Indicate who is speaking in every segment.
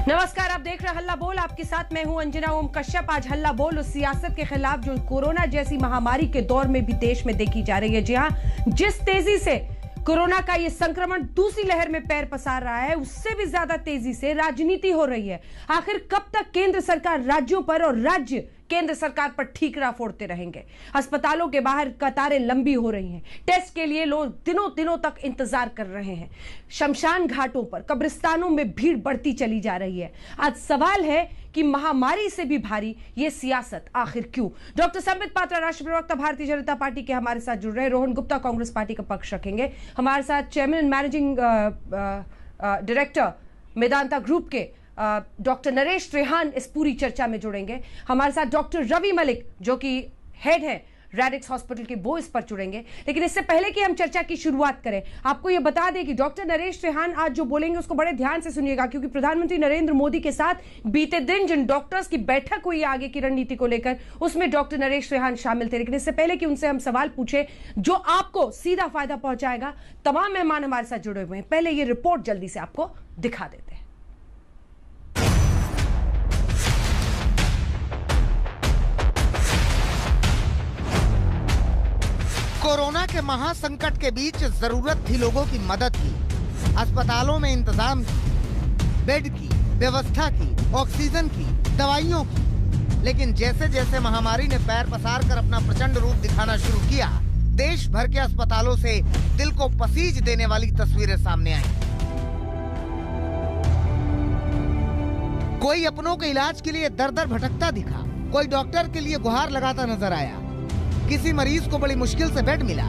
Speaker 1: नमस्कार, आप देख रहे हैं हल्ला बोल। आपके साथ मैं हूं अंजना ओम कश्यप। आज हल्ला बोल उस सियासत के खिलाफ जो कोरोना जैसी महामारी के दौर में भी देश में देखी जा रही है। जी हां, जिस तेजी से कोरोना का ये संक्रमण दूसरी लहर में पैर पसार रहा है, उससे भी ज्यादा तेजी से राजनीति हो रही है। आखिर कब तक केंद्र सरकार राज्यों पर और राज्य केंद्र सरकार पर ठीकरा फोड़ते रहेंगे? अस्पतालों के बाहर कतारें लंबी हो रही हैं। टेस्ट के लिए लोग दिनों दिनों तक इंतजार कर रहे हैं। शमशान घाटों पर, कब्रिस्तानों में भीड़ बढ़ती चली जा रही है। आज सवाल है कि महामारी से भी भारी ये सियासत आखिर क्यों? डॉक्टर संबित पात्रा, राष्ट्रीय प्रवक्ता भारतीय जनता पार्टी के, हमारे साथ जुड़ रहे हैं। रोहन गुप्ता, कांग्रेस पार्टी का पक्ष रखेंगे। हमारे साथ chairman and managing director Medanta group के डॉक्टर नरेश त्रेहान इस पूरी चर्चा में जुड़ेंगे। हमारे साथ डॉक्टर रवि मलिक जो कि हेड है रेडिक्स हॉस्पिटल के, वो इस पर जुड़ेंगे। लेकिन इससे पहले कि हम चर्चा की शुरुआत करें, आपको यह बता दें कि डॉक्टर नरेश त्रेहान आज जो बोलेंगे उसको बड़े ध्यान से सुनिएगा, क्योंकि प्रधानमंत्री नरेंद्र मोदी के साथ बीते दिन जिन डॉक्टर्स की बैठक हुई आगे की रणनीति को लेकर, उसमें डॉक्टर नरेश त्रेहान शामिल थे। लेकिन इससे पहले कि उनसे हम सवाल पूछे जो आपको सीधा फायदा पहुंचाएगा, तमाम मेहमान हमारे साथ जुड़े हुए हैं। पहले ये रिपोर्ट जल्दी से आपको दिखा देते हैं।
Speaker 2: कोरोना के महासंकट के बीच जरूरत थी लोगों की मदद की, अस्पतालों में इंतजाम की, बेड की व्यवस्था की, ऑक्सीजन की, दवाइयों की। लेकिन जैसे जैसे महामारी ने पैर पसार कर अपना प्रचंड रूप दिखाना शुरू किया, देश भर के अस्पतालों से दिल को पसीज देने वाली तस्वीरें सामने आई। कोई अपनों के इलाज के लिए दर दर भटकता दिखा, कोई डॉक्टर के लिए गुहार लगाता नजर आया। किसी मरीज को बड़ी मुश्किल से बेड मिला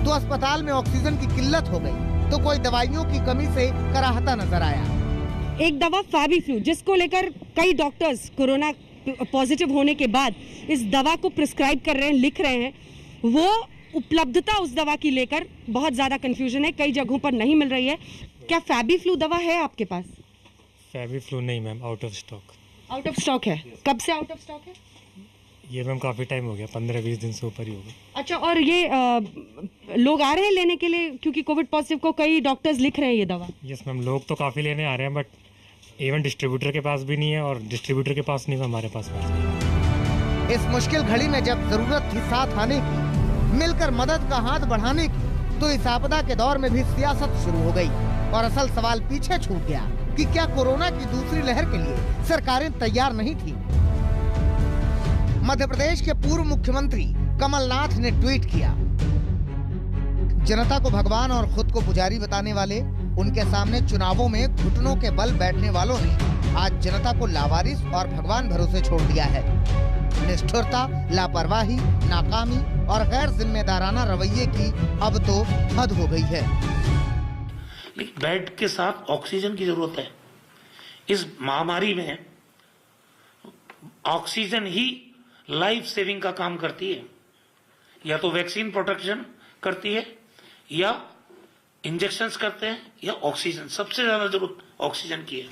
Speaker 2: तो अस्पताल में ऑक्सीजन की किल्लत हो गई, तो कोई दवाइयों की कमी से कराहता नजर आया।
Speaker 1: एक दवा फैबीफ्लू, जिसको लेकर कई डॉक्टर्स कोरोना पॉजिटिव होने के बाद इस दवा को प्रिस्क्राइब कर रहे हैं, लिख रहे हैं, वो उपलब्धता उस दवा की लेकर बहुत ज्यादा कंफ्यूजन है, कई जगहों पर नहीं मिल रही है। क्या फैबीफ्लू दवा है आपके पास?
Speaker 3: फैबीफ्लू नहीं ma'am, out of stock.
Speaker 1: Out of stock है? कब से आउट ऑफ स्टॉक है?
Speaker 3: ये मैम काफ़ी टाइम हो गया, 15-20 दिन से ऊपर ही हो गया।
Speaker 1: अच्छा, और ये लोग आ रहे हैं लेने के लिए, क्योंकि कोविड पॉजिटिव को कई डॉक्टर्स लिख रहे हैं ये दवा?
Speaker 3: यस मैम, लोग तो काफ़ी लेने आ रहे हैं, बट इवन डिस्ट्रीब्यूटर के पास भी नहीं है, और डिस्ट्रीब्यूटर के पास नहीं है, हमारे पास।
Speaker 2: इस मुश्किल घड़ी में जब जरूरत थी साथ आने की, मिलकर मदद का हाथ बढ़ाने की, तो इस आपदा के दौर में भी सियासत शुरू हो गई और असल सवाल पीछे छूट गया कि क्या कोरोना की दूसरी लहर के लिए सरकारें तैयार नहीं थी? मध्य प्रदेश के पूर्व मुख्यमंत्री कमलनाथ ने ट्वीट किया, जनता को भगवान और खुद को पुजारी बताने वाले, उनके सामने चुनावों में घुटनों के बल बैठने वालों ने आज जनता को लावारिस और भगवान भरोसे छोड़ दिया है। निष्ठुरता, लापरवाही, नाकामी और गैर जिम्मेदाराना रवैये की अब तो हद हो गई है।
Speaker 4: लेकिन बेड के साथ ऑक्सीजन की जरूरत है। इस महामारी में ऑक्सीजन ही लाइफ सेविंग का काम करती है। या तो वैक्सीन प्रोटेक्शन करती है, या इंजेक्शंस करते हैं, या ऑक्सीजन। सबसे ज्यादा जरूरत ऑक्सीजन की है।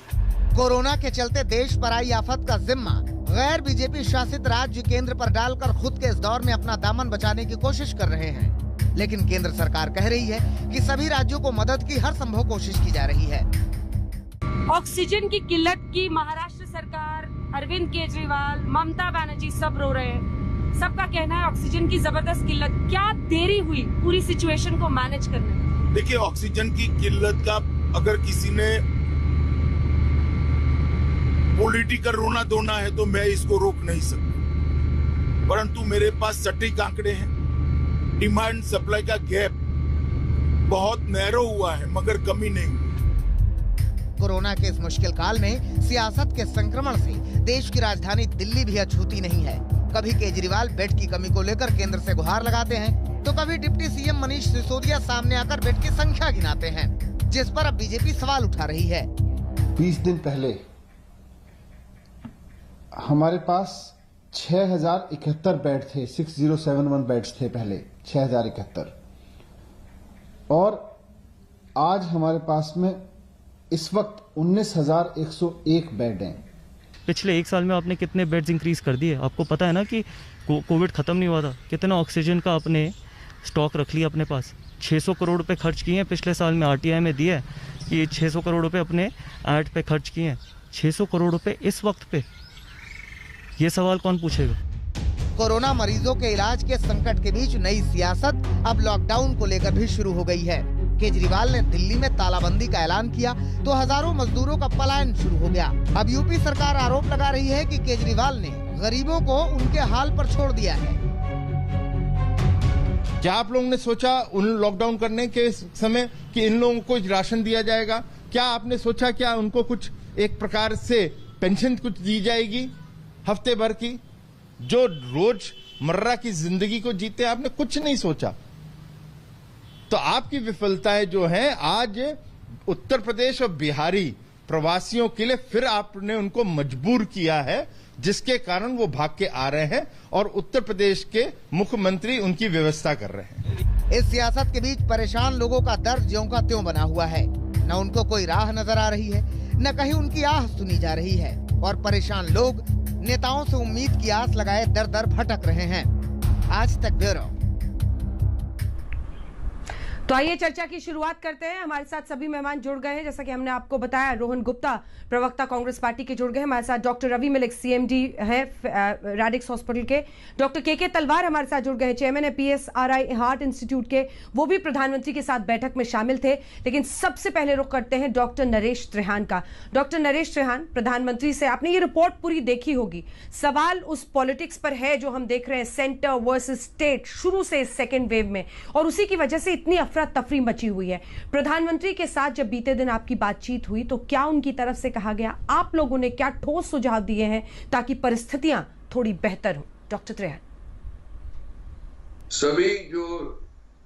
Speaker 2: कोरोना के चलते देश पर आई आफत का जिम्मा गैर बीजेपी शासित राज्य केंद्र पर डालकर खुद के इस दौर में अपना दामन बचाने की कोशिश कर रहे हैं। लेकिन केंद्र सरकार कह रही है कि सभी राज्यों को मदद की हर संभव कोशिश की जा रही है।
Speaker 1: ऑक्सीजन की किल्लत की महाराष्ट्र सरकार, अरविंद केजरीवाल, ममता बनर्जी सब रो रहे हैं। सबका कहना है ऑक्सीजन की जबरदस्त किल्लत। क्या देरी हुई पूरी सिचुएशन को मैनेज करने में?
Speaker 5: देखिए, ऑक्सीजन की किल्लत का अगर किसी ने पॉलिटिकल रोना धोना है तो मैं इसको रोक नहीं सकता, परंतु मेरे पास सटीक आंकड़े हैं। डिमांड सप्लाई का गैप बहुत नैरो हुआ है, मगर कमी नहीं।
Speaker 2: कोरोना के इस मुश्किल काल में सियासत के संक्रमण से देश की राजधानी दिल्ली भी अछूती नहीं है। कभी केजरीवाल बेड की कमी को लेकर केंद्र से गुहार लगाते हैं, तो कभी डिप्टी सीएम मनीष सिसोदिया सामने आकर बेड की संख्या गिनाते हैं, जिस पर अब बीजेपी सवाल उठा रही है।
Speaker 6: 20 दिन पहले हमारे पास 6071 बेड थे, 6071 बेड्स थे पहले, 6071, और आज हमारे पास में इस वक्त 19,101 बेड हैं।
Speaker 3: पिछले एक साल में आपने कितने बेड्स इंक्रीज कर दिए? आपको पता है ना कि कोविड खत्म नहीं हुआ था। कितना ऑक्सीजन का आपने स्टॉक रख लिया अपने पास। 600 करोड़ रुपए खर्च किए हैं पिछले साल में, आरटीआई में दिया है कि 600 करोड़ रुपए अपने ऐड पे खर्च किए हैं। 600 करोड़ रुपए इस वक्त पे, ये सवाल कौन पूछेगा?
Speaker 2: कोरोना मरीजों के इलाज के संकट के बीच नई सियासत अब लॉकडाउन को लेकर भी शुरू हो गई है। केजरीवाल ने दिल्ली में तालाबंदी का ऐलान किया तो हजारों मजदूरों का पलायन शुरू हो गया। अब यूपी सरकार आरोप लगा रही है कि केजरीवाल ने गरीबों को उनके हाल पर छोड़ दिया है।
Speaker 7: क्या आप लोगों ने सोचा उन लॉकडाउन करने के समय कि इन लोगों को राशन दिया जाएगा? क्या आपने सोचा क्या उनको कुछ एक प्रकार से पेंशन कुछ दी जाएगी हफ्ते भर की, जो रोज मर्रा की जिंदगी को जीते? आपने कुछ नहीं सोचा। तो आपकी विफलताएं जो हैं आज उत्तर प्रदेश और बिहारी प्रवासियों के लिए फिर आपने उनको मजबूर किया है, जिसके कारण वो भाग के आ रहे हैं और उत्तर प्रदेश के मुख्यमंत्री उनकी व्यवस्था कर रहे हैं।
Speaker 2: इस सियासत के बीच परेशान लोगों का दर्द ज्यों का त्यों बना हुआ है। न उनको कोई राह नजर आ रही है, न कहीं उनकी आह सुनी जा रही है और परेशान लोग नेताओं से उम्मीद की आस लगाए दर दर भटक रहे हैं। आज तक ब्यूरो।
Speaker 1: तो आइए चर्चा की शुरुआत करते हैं। हमारे साथ सभी मेहमान जुड़ गए हैं, जैसा कि हमने आपको बताया। रोहन गुप्ता, प्रवक्ता कांग्रेस पार्टी के, जुड़ गए। हमारे साथ डॉक्टर रवि मलिक, सीएमडी है रैडिक्स हॉस्पिटल के। डॉक्टर के तलवार हमारे साथ जुड़ गए, चेयरमैन है PSRI हार्ट इंस्टीट्यूट के। वो भी प्रधानमंत्री के साथ बैठक में शामिल थे। लेकिन सबसे पहले रुख करते हैं डॉक्टर नरेश त्रेहान का। डॉक्टर नरेश त्रेहान, प्रधानमंत्री से आपने ये रिपोर्ट पूरी देखी होगी। सवाल उस पॉलिटिक्स पर है जो हम देख रहे हैं, सेंटर वर्सेस स्टेट, शुरू से इस सेकेंड वेव में, और उसी की वजह से इतनी तफरी मची हुई है। प्रधानमंत्री के साथ जब बीते दिन आपकी बातचीत हुई तो क्या उनकी तरफ से कहा गया? आप लोगों ने क्या ठोस सुझाव दिए हैं ताकि परिस्थितियां थोड़ी बेहतर हो? डॉक्टर त्रेहान।
Speaker 8: सभी जो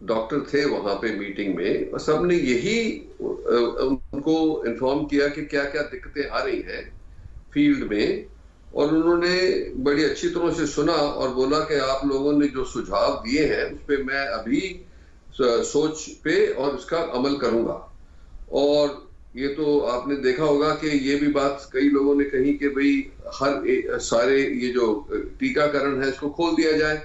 Speaker 8: डॉक्टर थे वहां पे मीटिंग में, सबने यही उनको इन्फॉर्म किया कि क्या क्या दिक्कतें आ रही हैं फील्ड में, और उन्होंने बड़ी अच्छी तरह से सुना और बोला कि आप लोगों ने जो सुझाव दिए हैं उस पर मैं अभी सोच पे और इसका अमल करूंगा। और ये तो आपने देखा होगा कि ये भी बात कई लोगों ने कही कि भाई सारे ये जो टीकाकरण है इसको खोल दिया जाए,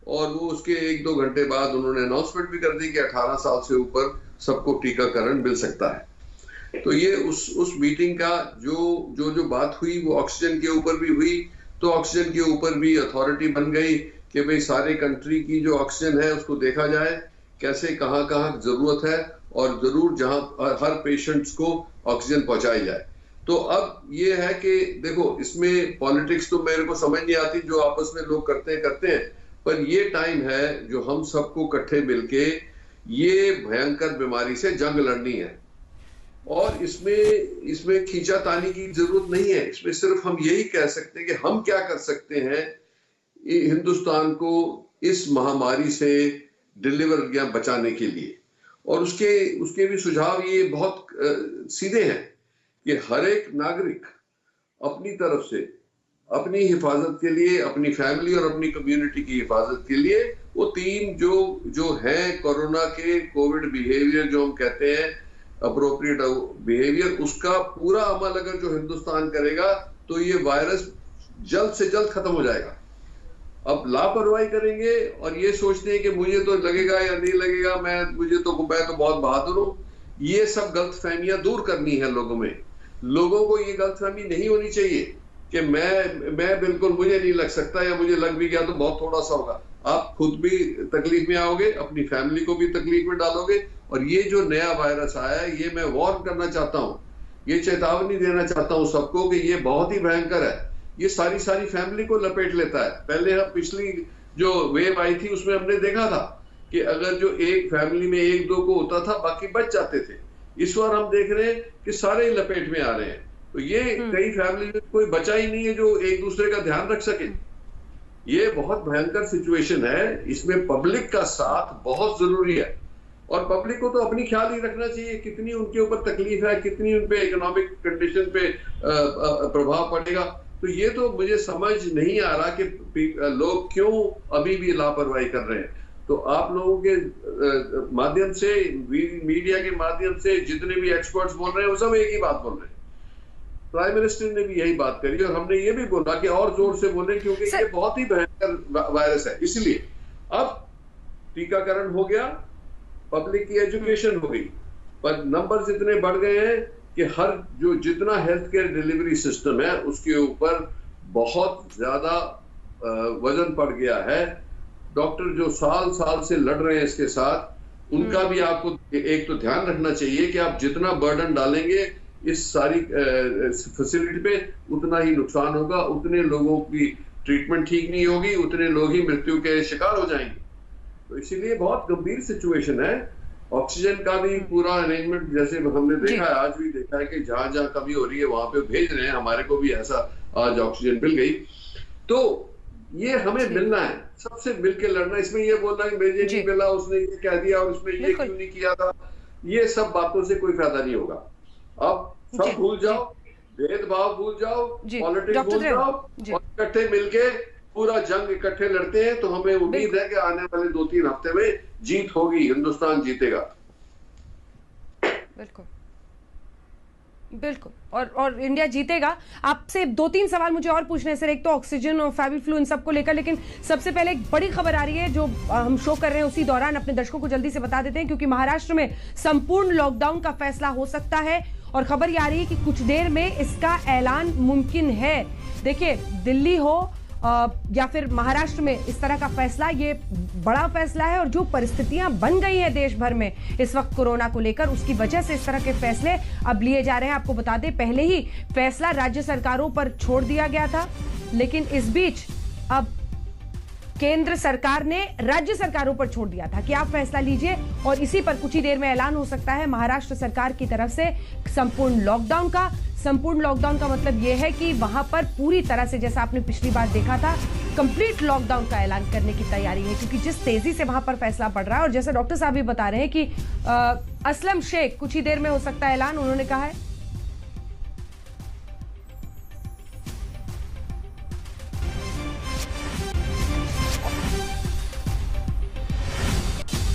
Speaker 8: और वो उसके 1-2 घंटे बाद उन्होंने अनाउंसमेंट भी कर दी कि 18 साल से ऊपर सबको टीकाकरण मिल सकता है। तो ये उस मीटिंग का जो बात हुई वो ऑक्सीजन के ऊपर भी हुई। तो ऑक्सीजन के ऊपर भी अथॉरिटी बन गई कि भाई सारे कंट्री की जो ऑक्सीजन है उसको देखा जाए, कैसे कहाँ जरूरत है, और जरूर जहां हर पेशेंट्स को ऑक्सीजन पहुंचाई जाए। तो अब ये है कि देखो, इसमें पॉलिटिक्स तो मेरे को समझ नहीं आती, जो आपस में लोग करते हैं, पर ये टाइम है जो हम सबको इकट्ठे मिलके ये भयंकर बीमारी से जंग लड़नी है। और इसमें खींचातानी की जरूरत नहीं है। इसमें सिर्फ हम यही कह सकते हैं कि हम क्या कर सकते हैं हिंदुस्तान को इस महामारी से डिलीवर या बचाने के लिए। और उसके भी सुझाव ये बहुत सीधे हैं कि हर एक नागरिक अपनी तरफ से अपनी हिफाजत के लिए, अपनी फैमिली और अपनी कम्युनिटी की हिफाजत के लिए वो 3 जो है कोरोना के कोविड बिहेवियर जो हम कहते हैं अप्रोप्रिएट बिहेवियर, उसका पूरा अमल अगर जो हिंदुस्तान करेगा तो ये वायरस जल्द से जल्द खत्म हो जाएगा। अब लापरवाही करेंगे और ये सोचते हैं कि मुझे तो लगेगा या नहीं लगेगा, मैं तो बहुत बहादुर हूं, ये सब गलतफहमियां दूर करनी है लोगों में। लोगों को ये गलतफहमी नहीं होनी चाहिए कि मैं बिल्कुल मुझे नहीं लग सकता, या मुझे लग भी गया तो बहुत थोड़ा सा होगा। आप खुद भी तकलीफ में आओगे, अपनी फैमिली को भी तकलीफ में डालोगे। और ये जो नया वायरस आया है, ये मैं वार्न करना चाहता हूँ, ये चेतावनी देना चाहता हूँ सबको कि ये बहुत ही भयंकर है। ये सारी फैमिली को लपेट लेता है। पहले हम पिछली जो वेव आई थी उसमें हमने देखा था कि अगर जो एक फैमिली में 1-2 को होता था, बाकी बच जाते थे। इस बार हम देख रहे हैं कि सारे ही लपेट में आ रहे हैं। तो ये कई फैमिली में कोई बचा ही नहीं है जो एक दूसरे का ध्यान रख सके। ये बहुत भयंकर सिचुएशन है, इसमें पब्लिक का साथ बहुत जरूरी है। और पब्लिक को तो अपनी ख्याल ही रखना चाहिए, कितनी उनके ऊपर तकलीफ है, कितनी उनपे इकोनॉमिक कंडीशन पे प्रभाव पड़ेगा। तो ये तो मुझे समझ नहीं आ रहा कि लोग क्यों अभी भी लापरवाही कर रहे हैं। तो आप लोगों के माध्यम से, मीडिया के माध्यम से जितने भी एक्सपर्ट्स बोल रहे हैं वो सब एक ही बात बोल रहे हैं। प्राइम मिनिस्टर ने भी यही बात करी और हमने ये भी बोला कि और जोर से बोले, क्योंकि ये बहुत ही भयंकर वायरस है। इसलिए अब टीकाकरण हो गया, पब्लिक की एजुकेशन हो गई, पर नंबर्स इतने बढ़ गए हैं कि हर जो जितना हेल्थ केयर डिलीवरी सिस्टम है उसके ऊपर बहुत ज्यादा वजन पड़ गया है। डॉक्टर जो साल साल से लड़ रहे हैं इसके साथ, उनका भी आपको एक तो ध्यान रखना चाहिए कि आप जितना बर्डन डालेंगे इस सारी फैसिलिटी पे उतना ही नुकसान होगा, उतने लोगों की ट्रीटमेंट ठीक नहीं होगी, उतने लोग ही मृत्यु के शिकार हो जाएंगे। तो इसीलिए बहुत गंभीर सिचुएशन है। ऑक्सीजन का भी पूरा अरेंजमेंट जैसे हमने देखा है, आज भी देखा है कि जहां जहां कमी हो रही है वहां पे भेज रहे हैं। हमारे को भी ऐसा आज ऑक्सीजन मिल गई। तो ये हमें मिलना है, सबसे मिलकर लड़ना। इसमें ये बोलना कि मुझे नहीं मिला, उसने ये कह दिया और उसने ये क्यों नहीं किया था, ये सब बातों से कोई फायदा नहीं होगा। अब सब भूल जाओ, भेदभाव भूल जाओ, पॉलिटिक्स भूल जाओ और इकट्ठे मिलके पूरा जंग इकट्ठे लड़ते हैं तो हमें उम्मीद है कि आने वाले 2-3 हफ्ते में जीत होगी, हिंदुस्तान जीतेगा।
Speaker 1: बिल्कुल बिल्कुल, और इंडिया जीतेगा। आपसे 2-3 सवाल मुझे और पूछने हैं सर। एक तो ऑक्सीजन और फेविफ्लू इन सबको लेकर, लेकिन सबसे पहले एक बड़ी खबर आ रही है जो हम शो कर रहे हैं उसी दौरान अपने दर्शकों को जल्दी से बता देते हैं, क्योंकि महाराष्ट्र में संपूर्ण लॉकडाउन का फैसला हो सकता है और खबर ये आ रही है कि कुछ देर में इसका ऐलान मुमकिन है। देखिए, दिल्ली हो या फिर महाराष्ट्र में इस तरह का फैसला, ये बड़ा फैसला है और जो परिस्थितियां बन गई हैं देश भर में इस वक्त कोरोना को लेकर, उसकी वजह से इस तरह के फैसले अब लिए जा रहे हैं। आपको बता दें, पहले ही फैसला राज्य सरकारों पर छोड़ दिया गया था, लेकिन इस बीच अब केंद्र सरकार ने राज्य सरकारों पर छोड़ दिया था कि आप फैसला लीजिए और इसी पर कुछ ही देर में ऐलान हो सकता है महाराष्ट्र सरकार की तरफ से संपूर्ण लॉकडाउन का। संपूर्ण लॉकडाउन का मतलब यह है कि वहां पर पूरी तरह से, जैसा आपने पिछली बार देखा था, कंप्लीट लॉकडाउन का ऐलान करने की तैयारी है, क्योंकि जिस तेजी से वहां पर फैसला बढ़ रहा है। और जैसे डॉक्टर साहब भी बता रहे हैं कि असलम शेख कुछ ही देर में हो सकता है ऐलान, उन्होंने कहा है।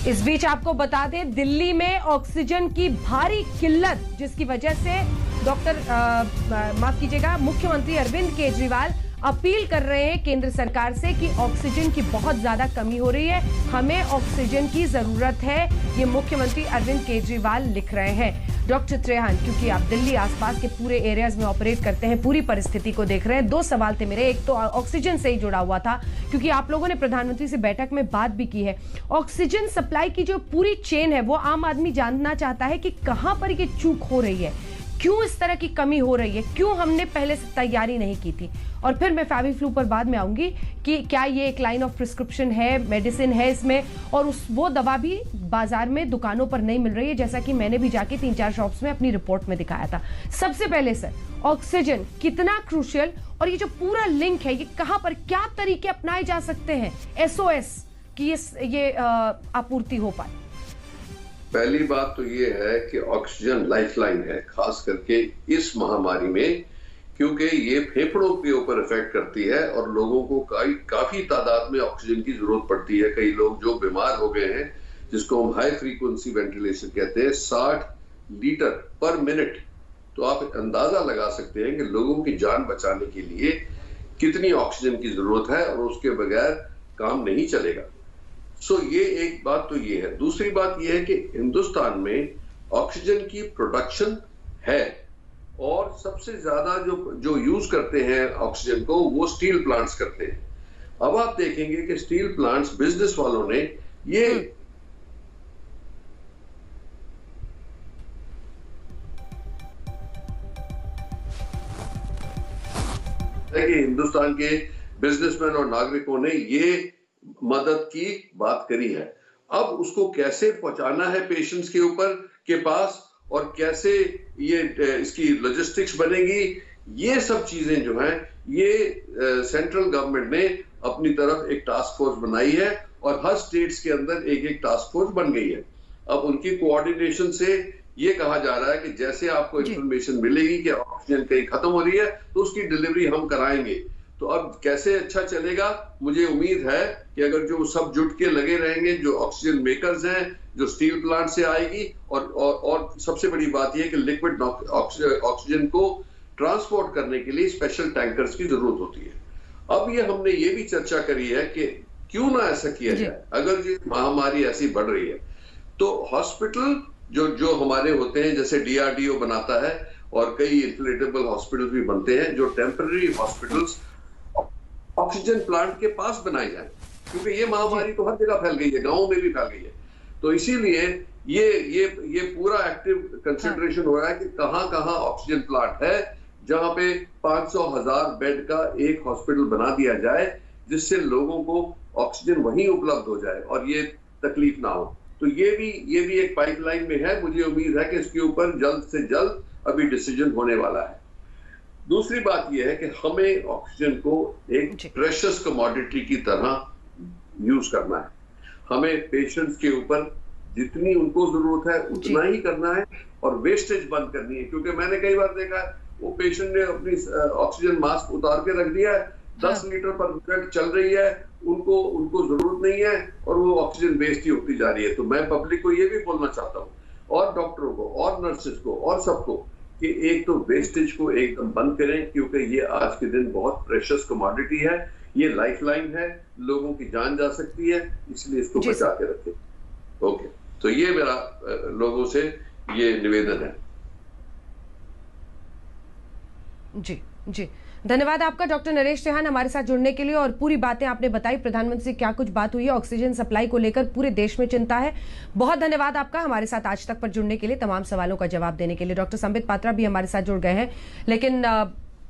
Speaker 1: इस बीच आपको बता दें, दिल्ली में ऑक्सीजन की भारी किल्लत, जिसकी वजह से माफ कीजिएगा, मुख्यमंत्री अरविंद केजरीवाल अपील कर रहे हैं केंद्र सरकार से कि ऑक्सीजन की बहुत ज्यादा कमी हो रही है, हमें ऑक्सीजन की जरूरत है। ये मुख्यमंत्री अरविंद केजरीवाल लिख रहे हैं। डॉक्टर त्रेहान, क्योंकि आप दिल्ली आसपास के पूरे एरियाज में ऑपरेट करते हैं, पूरी परिस्थिति को देख रहे हैं, 2 सवाल थे मेरे। एक तो ऑक्सीजन से ही जुड़ा हुआ था, क्योंकि आप लोगों ने प्रधानमंत्री से बैठक में बात भी की है। ऑक्सीजन सप्लाई की जो पूरी चेन है, वो आम आदमी जानना चाहता है कि कहां पर ये चूक हो रही है, क्यों इस तरह की कमी हो रही है, क्यों हमने पहले से तैयारी नहीं की थी। और फिर मैं फेविफ्लू पर बाद में आऊंगी कि क्या ये एक लाइन ऑफ प्रिस्क्रिप्शन है, मेडिसिन है इसमें, और वो दवा भी बाजार में दुकानों पर नहीं मिल रही है, जैसा कि मैंने भी जाके 3-4 शॉप्स में अपनी रिपोर्ट में दिखाया था। सबसे पहले सर, ऑक्सीजन कितना क्रूशियल, और ये जो पूरा लिंक है, ये कहां पर क्या तरीके अपनाए जा सकते हैं SOS की ये आपूर्ति हो पाए।
Speaker 8: पहली बात तो ये है कि ऑक्सीजन लाइफलाइन है, खास करके इस महामारी में, क्योंकि ये फेफड़ों के ऊपर इफेक्ट करती है और लोगों को काफी तादाद में ऑक्सीजन की जरूरत पड़ती है। कई लोग जो बीमार हो गए हैं, जिसको हम हाई फ्रीक्वेंसी वेंटिलेशन कहते हैं, 60 लीटर पर मिनट। तो आप अंदाजा लगा सकते हैं कि लोगों की जान बचाने के लिए कितनी ऑक्सीजन की जरूरत है और उसके बगैर काम नहीं चलेगा। ये एक बात तो ये है। दूसरी बात ये है कि हिंदुस्तान में ऑक्सीजन की प्रोडक्शन है और सबसे ज्यादा जो यूज करते हैं ऑक्सीजन को, वो स्टील प्लांट्स करते हैं। अब आप देखेंगे कि स्टील प्लांट्स, बिजनेस वालों ने ये कि हिंदुस्तान के बिजनेसमैन और नागरिकों ने ये मदद की बात करी है। अब उसको कैसे पहुंचाना है पेशेंट्स के ऊपर के पास और कैसे ये इसकी लॉजिस्टिक्स बनेगी, ये सब चीजें जो हैं, ये सेंट्रल गवर्नमेंट ने अपनी तरफ एक टास्क फोर्स बनाई है और हर स्टेट्स के अंदर एक टास्क फोर्स बन गई है। अब उनकी कोऑर्डिनेशन से ये कहा जा रहा है कि जैसे आपको इंफॉर्मेशन मिलेगी कि ऑक्सीजन कहीं खत्म हो रही है तो उसकी डिलीवरी हम कराएंगे। तो अब कैसे अच्छा चलेगा, मुझे उम्मीद है कि अगर जो सब जुट के लगे रहेंगे, जो ऑक्सीजन मेकर्स हैं, जो स्टील प्लांट से आएगी, और सबसे बड़ी बात यह कि लिक्विड ऑक्सीजन को ट्रांसपोर्ट करने के लिए स्पेशल टैंकर्स की जरूरत होती है। अब ये हमने ये भी चर्चा करी है कि क्यों ना ऐसा किया जाए, अगर ये महामारी ऐसी बढ़ रही है तो हॉस्पिटल जो हमारे होते हैं, जैसे DRDO बनाता है, और कई इन्फ्लेटेबल हॉस्पिटल भी बनते हैं जो टेम्पररी हॉस्पिटल्स ऑक्सीजन प्लांट के पास बनाए जाए, क्योंकि ये महामारी तो हर जगह फैल गई है, गांवों में भी फैल गई है। तो इसीलिए ये पूरा एक्टिव कंसिडरेशन हो रहा है कि कहां कहां ऑक्सीजन प्लांट है जहां पे 500,000 बेड का एक हॉस्पिटल बना दिया जाए, जिससे लोगों को ऑक्सीजन वहीं उपलब्ध हो जाए और ये तकलीफ ना हो। तो ये भी एक पाइपलाइन में है। मुझे उम्मीद है कि इसके ऊपर जल्द से जल्द अभी डिसीजन होने वाला है। दूसरी बात यह है कि हमें ऑक्सीजन को एक प्रेशियस कमोडिटी की तरह यूज करना है। हमें पेशेंट्स के ऊपर जितनी उनको जरूरत है उतना ही करना है और वेस्टेज बंद करनी है, क्योंकि मैंने कई बार देखा है वो पेशेंट ने अपनी ऑक्सीजन मास्क उतार के रख दिया है, 10 लीटर पर मिनट चल रही है, उनको जरूरत नहीं है और वो ऑक्सीजन वेस्ट ही होती जा रही है। तो मैं पब्लिक को ये भी बोलना चाहता हूँ, और डॉक्टरों को और नर्सेज को और सबको, कि एक तो वेस्टेज को एकदम बंद करें, क्योंकि ये आज के दिन बहुत प्रेशियस कमोडिटी है, ये लाइफलाइन है, लोगों की जान जा सकती है, इसलिए इसको बचा के रखें। ओके, तो ये मेरा लोगों से ये निवेदन है।
Speaker 1: जी धन्यवाद आपका डॉक्टर नरेश त्रिहान हमारे साथ जुड़ने के लिए, और पूरी बातें आपने बताई। प्रधानमंत्री से क्या कुछ बात हुई है, ऑक्सीजन सप्लाई को लेकर पूरे देश में चिंता है। बहुत धन्यवाद आपका हमारे साथ आज तक पर जुड़ने के लिए, तमाम सवालों का जवाब देने के लिए। डॉक्टर संबित पात्रा भी हमारे साथ जुड़ गए हैं, लेकिन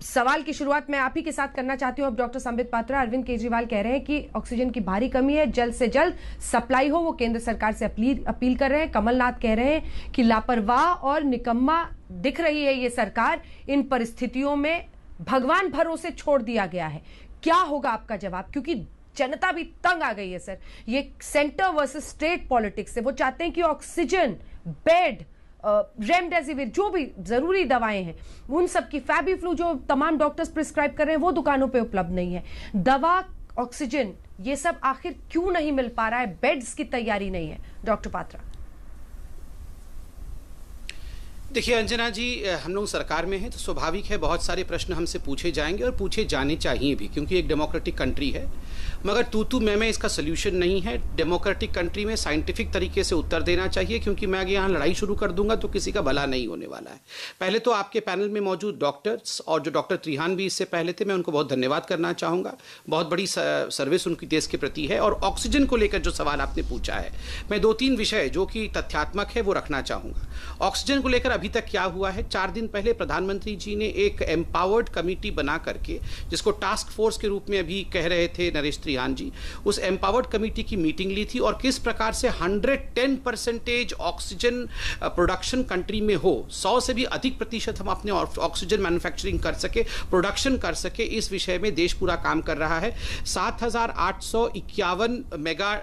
Speaker 1: सवाल की शुरुआत मैं आप ही के साथ करना चाहती हूँ। अब डॉक्टर संबित पात्रा, अरविंद केजरीवाल कह रहे हैं कि ऑक्सीजन की भारी कमी है, जल्द से जल्द सप्लाई हो, वो केंद्र सरकार से अपील कर रहे हैं। कमलनाथ कह रहे हैं कि लापरवाह और निकम्मा दिख रही है ये सरकार, इन परिस्थितियों में भगवान भरोसे छोड़ दिया गया है। क्या होगा आपका जवाब, क्योंकि जनता भी तंग आ गई है सर, ये सेंटर वर्सेस स्टेट पॉलिटिक्स है। वो चाहते हैं कि ऑक्सीजन, बेड, रेमडेसिविर, जो भी जरूरी दवाएं हैं, उन सब की, फैबीफ्लू जो तमाम डॉक्टर्स प्रिस्क्राइब कर रहे हैं, वो दुकानों पे उपलब्ध नहीं है। दवा, ऑक्सीजन, ये सब आखिर क्यों नहीं मिल पा रहा है? बेड्स की तैयारी नहीं है। डॉक्टर पात्रा,
Speaker 9: देखिए अंजना जी, हम लोग सरकार में हैं तो स्वाभाविक है बहुत सारे प्रश्न हमसे पूछे जाएंगे और पूछे जाने चाहिए भी, क्योंकि एक डेमोक्रेटिक कंट्री है। मगर तू मैं इसका सोल्यूशन नहीं है। डेमोक्रेटिक कंट्री में साइंटिफिक तरीके से उत्तर देना चाहिए, क्योंकि मैं अगर यहाँ लड़ाई शुरू कर दूंगा तो किसी का भला नहीं होने वाला है। पहले तो आपके पैनल में मौजूद डॉक्टर्स और जो डॉक्टर त्रिहान भी इससे पहले थे, मैं उनको बहुत धन्यवाद करना चाहूँगा। बहुत बड़ी सर्विस उनकी देश के प्रति है। और ऑक्सीजन को लेकर जो सवाल आपने पूछा है, मैं 2-3 विषय जो कि तथ्यात्मक है वो रखना चाहूँगा। ऑक्सीजन को लेकर अभी तक क्या हुआ है, 4 दिन पहले प्रधानमंत्री जी ने एक एम्पावर्ड कमेटी बना करके, जिसको टास्क फोर्स के रूप में अभी कह रहे थे नरेश त्रिहान जी, उस एम्पावर्ड कमेटी की मीटिंग ली थी और किस प्रकार से 110% ऑक्सीजन प्रोडक्शन कंट्री में हो, 100 से भी अधिक प्रतिशत हम अपने ऑक्सीजन मैन्युफैक्चरिंग कर सके, प्रोडक्शन कर सके, इस विषय में देश पूरा काम कर रहा है। 7,851 मेगा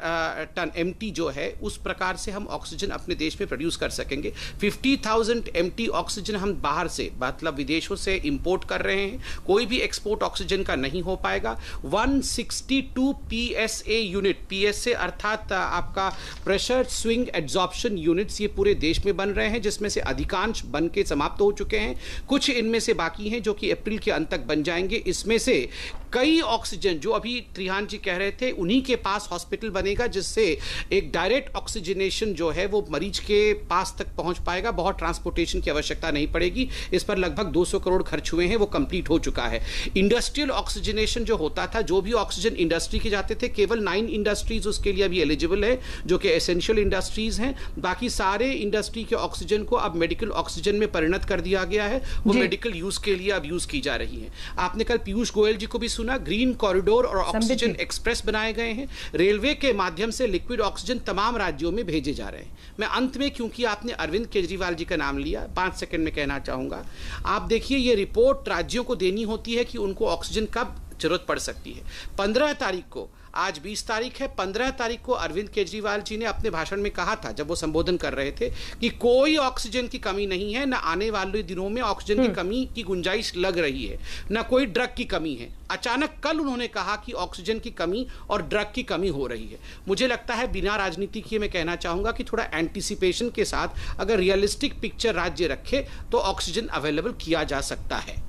Speaker 9: टन MT जो है, उस प्रकार से हम ऑक्सीजन अपने देश में प्रोड्यूस कर सकेंगे। 50,000 MT ऑक्सीजन हम बाहर से, मतलब विदेशों से इंपोर्ट कर रहे हैं, कोई भी एक्सपोर्ट ऑक्सीजन का नहीं हो पाएगा। 162 PSA यूनिट, PSA अर्थात आपका प्रेशर स्विंग एड्जॉर्प्शन यूनिट्स, ये पूरे देश में बन रहे हैं, जिसमें से अधिकांश बन के समाप्त हो चुके हैं। कुछ इनमें से बाकी हैं जो कि अप्रैल के अंत तक बन जाएंगे। इसमें से कई ऑक्सीजन जो अभी त्रिहान जी कह रहे थे, उन्हीं के पास हॉस्पिटल बनेगा, जिससे एक डायरेक्ट ऑक्सीजनेशन जो है वो मरीज के पास तक पहुंच पाएगा। बहुत ट्रांसपोर्टेशन की आवश्यकता नहीं पड़ेगी। इस पर लगभग 200 करोड़ खर्च हुए हैं, वो कंप्लीट हो चुका है। इंडस्ट्रियल ऑक्सीजनेशन जो होता था, जो भी ऑक्सीजन इंडस्ट्री के जाते थे, केवल 9 इंडस्ट्रीज उसके लिए अभी एलिजिबल है, जो कि एसेंशियल इंडस्ट्रीज हैं। बाकी सारे इंडस्ट्री के ऑक्सीजन को अब मेडिकल ऑक्सीजन में परिणत कर दिया गया है, वो मेडिकल यूज के लिए अब यूज की जा रही है। आपने कल पीयूष गोयल जी को भी सुना, ग्रीन कॉरिडोर और ऑक्सीजन एक्सप्रेस बनाए गए हैं। रेलवे के माध्यम से लिक्विड ऑक्सीजन तमाम राज्यों में भेजे जा रहे हैं। मैं अंत में, क्योंकि आपने अरविंद केजरीवाल जी का नाम लिया, 5 सेकंड में कहना चाहूंगा, आप देखिए ये रिपोर्ट राज्यों को देनी होती है कि उनको ऑक्सीजन कब जरूरत पड़ सकती है। 15 तारीख को, आज 20 तारीख है, 15 तारीख को अरविंद केजरीवाल जी ने अपने भाषण में कहा था, जब वो संबोधन कर रहे थे, कि कोई ऑक्सीजन की कमी नहीं है, न आने वाले दिनों में ऑक्सीजन की कमी की गुंजाइश लग रही है, न कोई ड्रग की कमी है। अचानक कल उन्होंने कहा कि ऑक्सीजन की कमी और ड्रग की कमी हो रही है। मुझे लगता है बिना राजनीति किए मैं कहना चाहूंगा कि थोड़ा एंटीसिपेशन के साथ अगर रियलिस्टिक पिक्चर राज्य रखे तो ऑक्सीजन अवेलेबल किया जा सकता है।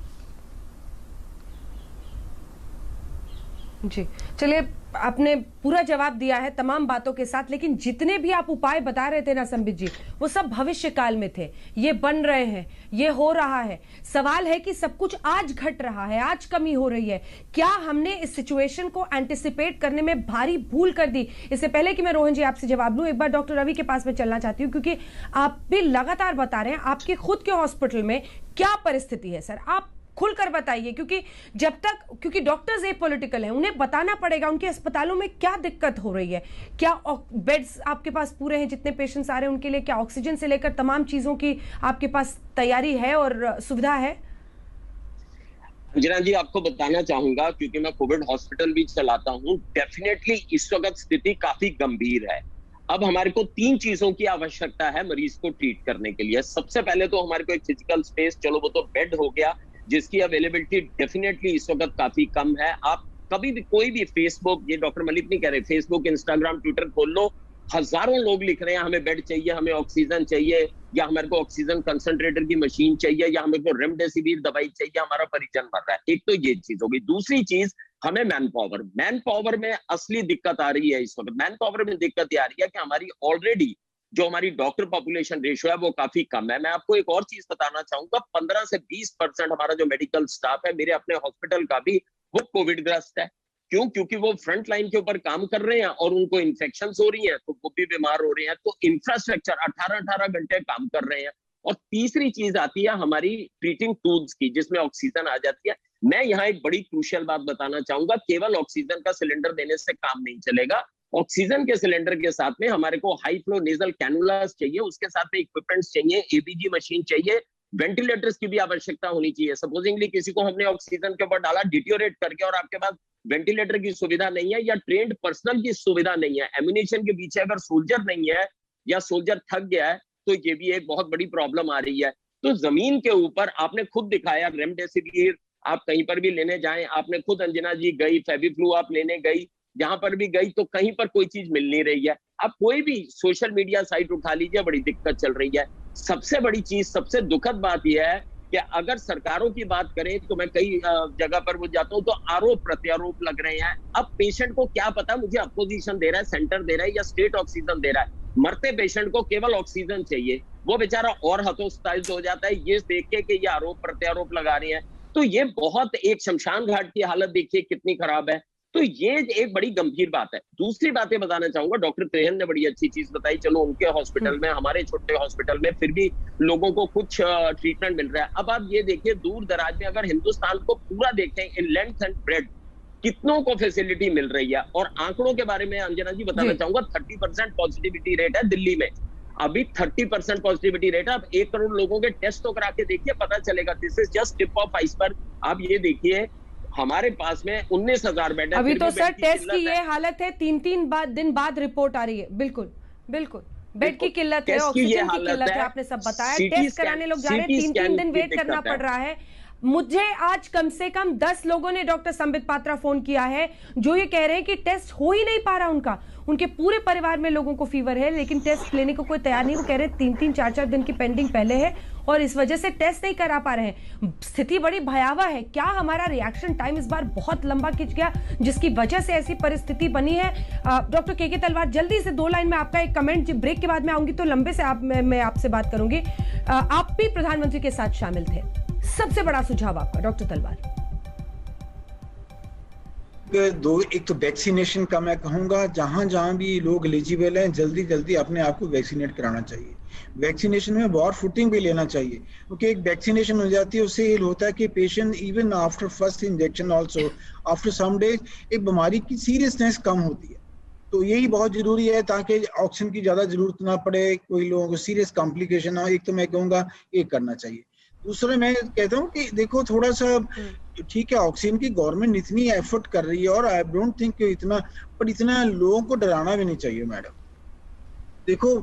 Speaker 1: जी, चलिए आपने पूरा जवाब दिया है तमाम बातों के साथ, लेकिन जितने भी आप उपाय बता रहे थे ना संबित जी, वो सब भविष्य काल में थे। ये बन रहे हैं, ये हो रहा है। सवाल है कि सब कुछ आज घट रहा है, आज कमी हो रही है। क्या हमने इस सिचुएशन को एंटिसिपेट करने में भारी भूल कर दी? इससे पहले कि मैं रोहन जी आपसे जवाब लूं, एक बार डॉक्टर रवि के पास में चलना चाहती हूं, क्योंकि आप भी लगातार बता रहे हैं आपके खुद के हॉस्पिटल में क्या परिस्थिति है। सर, आप खुलकर बताइए, क्योंकि डॉक्टर्स एपॉलिटिकल हैं, उन्हें बताना पड़ेगा उनके अस्पतालों में क्या दिक्कत हो रही है। क्या बेड्स आपके पास पूरे हैं? जितने पेशेंट्स आ रहे हैं उनके लिए क्या ऑक्सीजन से लेकर तमाम चीजों की आपके पास तैयारी है और सुविधा है?
Speaker 10: अंजना जी, आपको बताना चाहूंगा, क्योंकि मैं कोविड हॉस्पिटल भी चलाता हूं, डेफिनेटली इस वक्त स्थिति काफी गंभीर है। अब हमारे को 3 चीजों की आवश्यकता है मरीज को ट्रीट करने के लिए। सबसे पहले तो हमारे को एक फिजिकल स्पेस, चलो वो तो बेड हो गया, जिसकी अवेलेबिलिटी डेफिनेटली इस वक्त काफी कम है। आप कभी भी कोई भी फेसबुक, ये डॉक्टर मलिक नहीं कह रहे, फेसबुक, इंस्टाग्राम, ट्विटर खोल लो, हजारों लोग लिख रहे हैं हमें बेड चाहिए, हमें ऑक्सीजन चाहिए, या हमारे को ऑक्सीजन कंसंट्रेटर की मशीन चाहिए, या हमें को रेमडेसिविर दवाई चाहिए, हमारा परिजन मर रहा है। एक तो ये चीज होगी। दूसरी चीज, हमें मैन पावर में असली दिक्कत आ रही है इस वक्त। मैन पावर में दिक्कत ये आ रही है कि हमारी ऑलरेडी जो हमारी डॉक्टर पॉपुलेशन रेशियो है वो काफी कम है। मैं आपको एक और चीज बताना चाहूंगा, 15 से 20% हमारा जो मेडिकल स्टाफ है मेरे अपने हॉस्पिटल का भी, वो कोविड ग्रस्त है। क्यों? क्योंकि वो फ्रंट लाइन के ऊपर काम कर रहे हैं और उनको इन्फेक्शन हो रही है, तो वो भी बीमार हो रहे हैं। तो इंफ्रास्ट्रक्चर 18 घंटे काम कर रहे हैं। और तीसरी चीज आती है हमारी ट्रीटिंग टूल्स की, जिसमें ऑक्सीजन आ जाती है। मैं यहाँ एक बड़ी क्रूशियल बात बताना चाहूंगा, केवल ऑक्सीजन का सिलेंडर देने से काम नहीं चलेगा। ऑक्सीजन के सिलेंडर के साथ में हमारे को हाई फ्लो नेजल कैनुलास चाहिए, उसके साथ में इक्विपमेंट्स चाहिए, एबीजी मशीन चाहिए, वेंटिलेटर्स की भी आवश्यकता होनी चाहिए। सपोजिंगली किसी को हमने ऑक्सीजन के ऊपर डाला डिटोरेट करके, और आपके पास वेंटिलेटर की सुविधा नहीं है या ट्रेंड पर्सनल की सुविधा नहीं है, एम्यूनिशन के पीछे अगर सोल्जर नहीं है या सोल्जर थक गया है, तो ये भी एक बहुत बड़ी प्रॉब्लम आ रही है। तो जमीन के ऊपर आपने खुद दिखाया, रेमडेसिविर आप कहीं पर भी लेने जाएं, आपने खुद अंजना जी गई, फेविफ्लू आप लेने गई, जहां पर भी गई तो कहीं पर कोई चीज मिल नहीं रही है। अब कोई भी सोशल मीडिया साइट उठा लीजिए, बड़ी दिक्कत चल रही है। सबसे बड़ी चीज, सबसे दुखद बात यह है कि अगर सरकारों की बात करें तो मैं कई जगह पर वो जाता हूं तो आरोप प्रत्यारोप लग रहे हैं। अब पेशेंट को क्या पता मुझे अपोजिशन दे रहा है, सेंटर दे रहा है या स्टेट ऑक्सीजन दे रहा है। मरते पेशेंट को केवल ऑक्सीजन चाहिए, वो बेचारा और हतोत्साहित हो जाता है ये देख के कि ये आरोप प्रत्यारोप लगा रहे हैं। तो ये बहुत, एक शमशान घाट की हालत देखिए कितनी खराब है। तो ये एक बड़ी गंभीर बात है। दूसरी बातें बताना चाहूंगा, डॉक्टर त्रेहन ने बड़ी अच्छी चीज बताई, चलो उनके हॉस्पिटल में, हमारे छोटे हॉस्पिटल में फिर भी लोगों को कुछ ट्रीटमेंट मिल रहा है। अब आप ये देखिए, दूर दराज में अगर हिंदुस्तान को पूरा देखें इन लेंथ एंड ब्रेड, कितनों को फैसिलिटी मिल रही है। और आंकड़ों के बारे में अंजना जी बताना चाहूंगा, 30% पॉजिटिविटी रेट है दिल्ली में, अभी 30% पॉजिटिविटी रेट है। अब 1 करोड़ लोगों के टेस्ट तो करा के देखिए, पता चलेगा। This is just tip of iceberg. आप ये देखिए, हमारे पास में 19,000 बेड है।
Speaker 1: अभी तो सर टेस्ट की ये हालत है, 3-3 दिन बाद रिपोर्ट आ रही है। बिल्कुल बिल्कुल, बेड की किल्लत है, ऑक्सीजन की किल्लत है, आपने सब बताया। टेस्ट कराने लोग जा रहे हैं, 3-3 दिन वेट करना पड़ रहा है। मुझे आज कम से कम 10 लोगों ने डॉक्टर संबित पात्रा फोन किया है जो ये कह रहे हैं कि टेस्ट हो ही नहीं पा रहा उनका। उनके पूरे परिवार में लोगों को फीवर है, लेकिन टेस्ट लेने को कोई तैयार नहीं। वो कह रहे हैं 3-3, 4-4 दिन की पेंडिंग पहले है और इस वजह से टेस्ट नहीं करा पा रहे हैं। स्थिति बड़ी भयावह है। क्या हमारा रिएक्शन टाइम इस बार बहुत लंबा खिंच गया जिसकी वजह से ऐसी परिस्थिति बनी है? डॉक्टर के तलवार, जल्दी से 2 लाइन में आपका एक कमेंट, ब्रेक के बाद में आऊंगी तो लंबे से मैं आपसे बात करूंगी। आप भी प्रधानमंत्री के साथ शामिल थे, सबसे बड़ा सुझाव आपका डॉक्टर तलवार।
Speaker 11: एक तो वैक्सीनेशन का मैं कहूंगा, जहां जहां भी लोग एलिजिबल हैं जल्दी जल्दी अपने आप को वैक्सीनेट कराना चाहिए। वैक्सीनेशन में बहुत फुटिंग भी लेना चाहिए, क्योंकि एक वैक्सीनेशन हो जाती है उससे ये होता है कि patient even after first injection also after some days एक बीमारी की सीरियसनेस कम होती है। तो यही बहुत जरूरी है ताकि ऑक्सीजन की ज्यादा जरूरत ना पड़े, कोई लोगों को सीरियस कॉम्प्लिकेशन ना हो। एक तो मैं कहूँगा ये करना चाहिए। दूसरा मैं कहता हूँ कि देखो थोड़ा सा ठीक है, ऑक्सीजन की गवर्नमेंट इतनी एफर्ट कर रही है और आई डोंट थिंक इतना, पर इतना लोगों को डराना भी नहीं चाहिए मैडम। देखो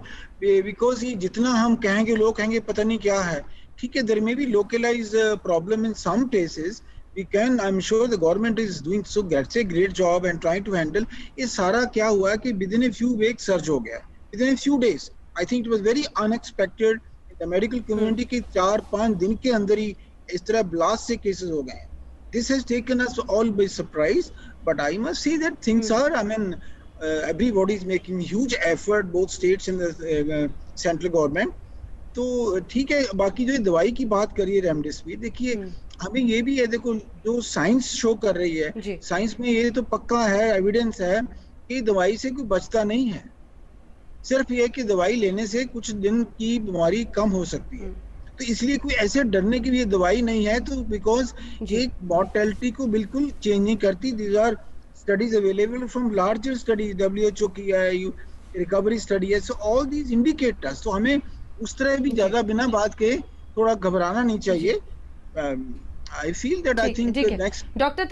Speaker 11: बिकॉज ये जितना हम कहेंगे लोग कहेंगे पता नहीं क्या है। ठीक है, there may be localise problem in some places, we can, I'm sure the government is doing so great job and trying to handle। ये सारा क्या हुआ है कि within a few weeks surge हो गया, within a few days। I think it was very unexpected in the medical community कि 4-5 दिन के अंदर ही इस तरह ब्लास्ट से केसेस हो गए हैं। This has taken us all by surprise, but I must say that things are, I mean, everybody is making huge effort, both states and the central government. तो ठीक है, बाकी जो दवाई की बात करिए रेमडेसिविर, देखिए हमें ये भी है, देखो जो साइंस शो कर रही है, साइंस में ये तो पक्का है, एविडेंस है कि दवाई से कोई बचता नहीं है, सिर्फ ये कि दवाई लेने से कुछ दिन की बीमारी कम हो सकती है। तो इसलिए कोई ऐसे डरने की भी दवाई नहीं है, तो बिकॉज एक मॉर्टेलिटी को बिल्कुल चेंज नहीं करती। These are studies available from larger studies, WHO की है, रिकवरी स्टडी है, सो ऑल दीज इंडिकेटर्स। तो हमें उस तरह भी ज्यादा बिना बात के थोड़ा घबराना नहीं चाहिए। I feel that I think next.
Speaker 1: Doctor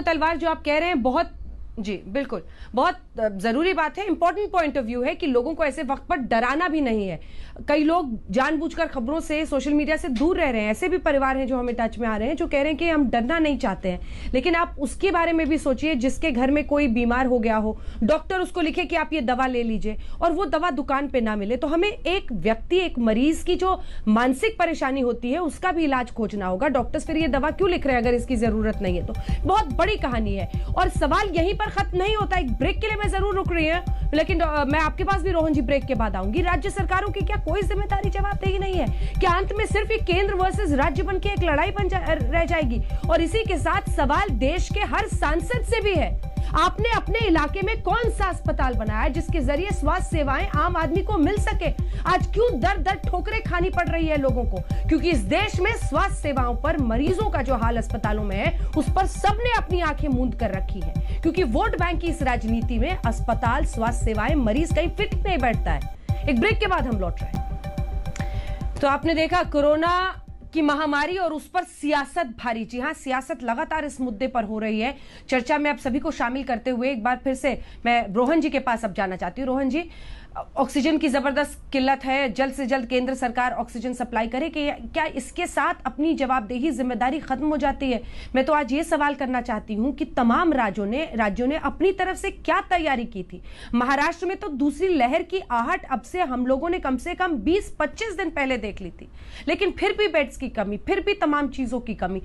Speaker 1: तलवार जो आप कह रहे हैं बहुत जी बिल्कुल बहुत जरूरी बात है, इंपॉर्टेंट पॉइंट ऑफ व्यू है कि लोगों को ऐसे वक्त पर डराना भी नहीं है। कई लोग जानबूझकर खबरों से, सोशल मीडिया से दूर रह रहे हैं। ऐसे भी परिवार हैं जो हमें टच में आ रहे हैं, जो कह रहे हैं कि हम डरना नहीं चाहते हैं। लेकिन आप उसके बारे में भी सोचिए जिसके घर में कोई बीमार हो गया हो, डॉक्टर उसको लिखे कि आप ये दवा ले लीजिए और वो दवा दुकान पे ना मिले, तो हमें एक व्यक्ति, एक मरीज की जो मानसिक परेशानी होती है उसका भी इलाज खोजना होगा। डॉक्टर्स फिर ये दवा क्यों लिख रहे हैं अगर इसकी जरूरत नहीं है? तो बहुत बड़ी कहानी है और सवाल यहीं पर खत्म नहीं होता। एक ब्रेक के लिए मैं जरूर रुक रही हूं, लेकिन मैं आपके पास भी रोहन जी ब्रेक के बाद आऊंगी। राज्य सरकारों की क्या कोई जिम्मेदारी जवाबदेही नहीं है? क्या अंत में सिर्फ एक केंद्र वर्सेस राज्य बन के एक लड़ाई रह जाएगी? और इसी के साथ सवाल देश के हर सांसद से भी है, आपने अपने इलाके में कौन सा अस्पताल बनाया जिसके जरिए स्वास्थ्य सेवाएं आम आदमी को मिल सके? आज क्यों दर दर ठोकरें खानी पड़ रही है लोगों को? क्योंकि इस देश में स्वास्थ्य सेवाओं पर, मरीजों का जो हाल अस्पतालों में है उस पर सबने अपनी आंखें मूंद कर रखी है। क्योंकि वोट बैंक की इस राजनीति में अस्पताल, स्वास्थ्य सेवाएं, मरीज कहीं फिट नहीं बैठता है। एक ब्रेक के बाद हम लौट रहे हैं। तो आपने देखा कोरोना की महामारी और उस पर सियासत भारी। जी हां, सियासत लगातार इस मुद्दे पर हो रही है। चर्चा में आप सभी को शामिल करते हुए एक बार फिर से मैं रोहन जी के पास अब जाना चाहती हूँ। रोहन जी, ऑक्सीजन की जबरदस्त किल्लत है, जल्द से जल्द केंद्र सरकार ऑक्सीजन सप्लाई करे कि क्या इसके साथ अपनी जवाबदेही, जिम्मेदारी खत्म हो जाती है? मैं तो आज ये सवाल करना चाहती हूं कि तमाम राज्यों ने अपनी तरफ से क्या तैयारी की थी? महाराष्ट्र में तो दूसरी लहर की आहट अब से हम लोगों ने कम से कम 20-25 दिन पहले देख ली थी, लेकिन फिर भी बेड्स की कमी, फिर भी तमाम चीजों की कमी।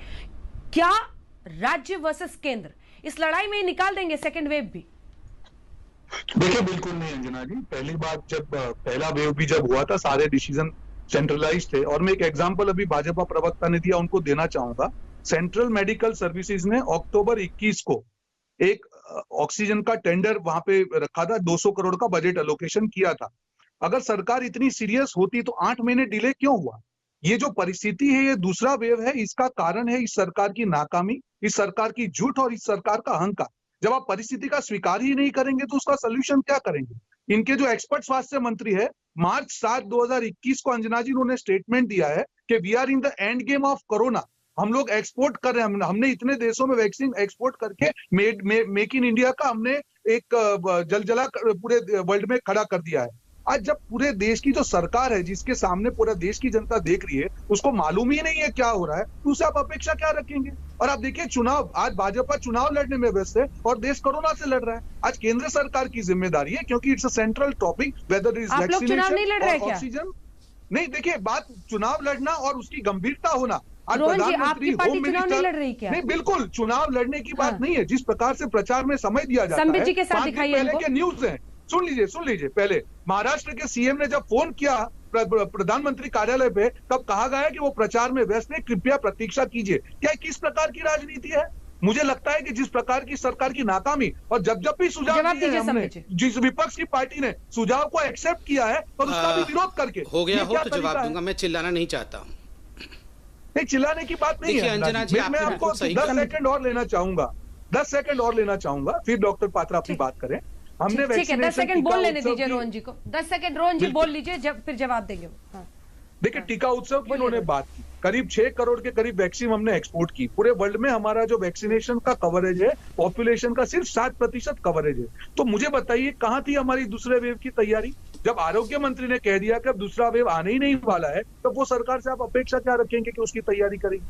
Speaker 1: क्या राज्य वर्सेस केंद्र इस लड़ाई में निकाल देंगे सेकेंड वेव भी?
Speaker 12: देखिए, बिल्कुल नहीं अंजना जी। पहली बात, जब पहला वेव भी जब हुआ था, सारे डिसीजन सेंट्रलाइज थे। और मैं एक एग्जांपल अभी भाजपा प्रवक्ता ने दिया, उनको देना चाहूंगा। सेंट्रल मेडिकल सर्विसेज ने अक्टूबर 21 को एक ऑक्सीजन का टेंडर वहां पे रखा था, 200 करोड़ का बजट एलोकेशन किया था। अगर सरकार इतनी सीरियस होती तो 8 महीने डिले क्यों हुआ? ये जो परिस्थिति है, ये दूसरा वेव है, इसका कारण है इस सरकार की नाकामी, इस सरकार की झूठ और इस सरकार का अहंकार। जब आप परिस्थिति का स्वीकार ही नहीं करेंगे तो उसका सोल्यूशन क्या करेंगे? इनके जो एक्सपर्ट स्वास्थ्य मंत्री है, मार्च 7, 2021 को अंजना जी उन्होंने स्टेटमेंट दिया है कि we are in the end game of corona. हम लोग एक्सपोर्ट कर रहे हैं, हमने इतने देशों में वैक्सीन एक्सपोर्ट करके मेक इन इंडिया का हमने एक जलजला पूरे वर्ल्ड में खड़ा कर दिया है। आज जब पूरे देश की जो सरकार है, जिसके सामने पूरा देश की जनता देख रही है, उसको मालूम ही नहीं है क्या हो रहा है, तो उसे आप अपेक्षा क्या रखेंगे? और आप देखिए, चुनाव, आज भाजपा चुनाव लड़ने में व्यस्त है और देश कोरोना से लड़ रहा है। आज केंद्र सरकार की जिम्मेदारी है, क्योंकि it's a central topic, whether is vaccination और ऑक्सीजन। नहीं, देखिए, बात चुनाव लड़ना और उसकी गंभीरता होना। आज प्रधानमंत्री, होम मिनिस्टर, नहीं, बिल्कुल चुनाव लड़ने की बात नहीं है। जिस प्रकार से प्रचार में समय दिया जाता है,
Speaker 1: के साथ
Speaker 12: पहले के न्यूज है, सुन लीजिए। पहले महाराष्ट्र के सीएम ने जब फोन किया प्रधानमंत्री कार्यालय पे, तब कहा गया कि वो प्रचार में व्यस्त है, कृपया प्रतीक्षा कीजिए। क्या किस प्रकार की राजनीति है? मुझे लगता है कि जिस प्रकार की सरकार की नाकामी, और जब भी सुझाव दिए हमने, जिस विपक्ष की पार्टी ने सुझाव को एक्सेप्ट किया है और उसका भी विरोध करके
Speaker 9: हो गया हो तो जवाब दूंगा। मैं चिल्लाना नहीं चाहता हूँ।
Speaker 12: नहीं, चिल्लाने की बात नहीं है। मैं आपको 10 सेकंड और लेना चाहूंगा, 10 सेकंड और लेना चाहूंगा, फिर डॉक्टर पात्रा अपनी बात करें। हमने
Speaker 1: ठीक है, 10 सेकंड बोल लेने दीजिए रोहन जी को। 10 सेकंड रोहन जी बोल लीजिए, फिर जवाब देंगे। हाँ।
Speaker 12: देखिए, टीका उत्सव की उन्होंने बात की, करीब 6 करोड़ के करीब वैक्सीन हमने एक्सपोर्ट की। पूरे वर्ल्ड में हमारा जो वैक्सीनेशन का कवरेज है, पॉपुलेशन का सिर्फ 7% कवरेज है। तो मुझे बताइए, कहां थी हमारी दूसरे वेव की तैयारी? जब आरोग्य मंत्री ने कह दिया कि अब दूसरा वेव आने ही नहीं वाला है, तो वो सरकार से आप अपेक्षा क्या रखेंगे कि उसकी तैयारी करेगी?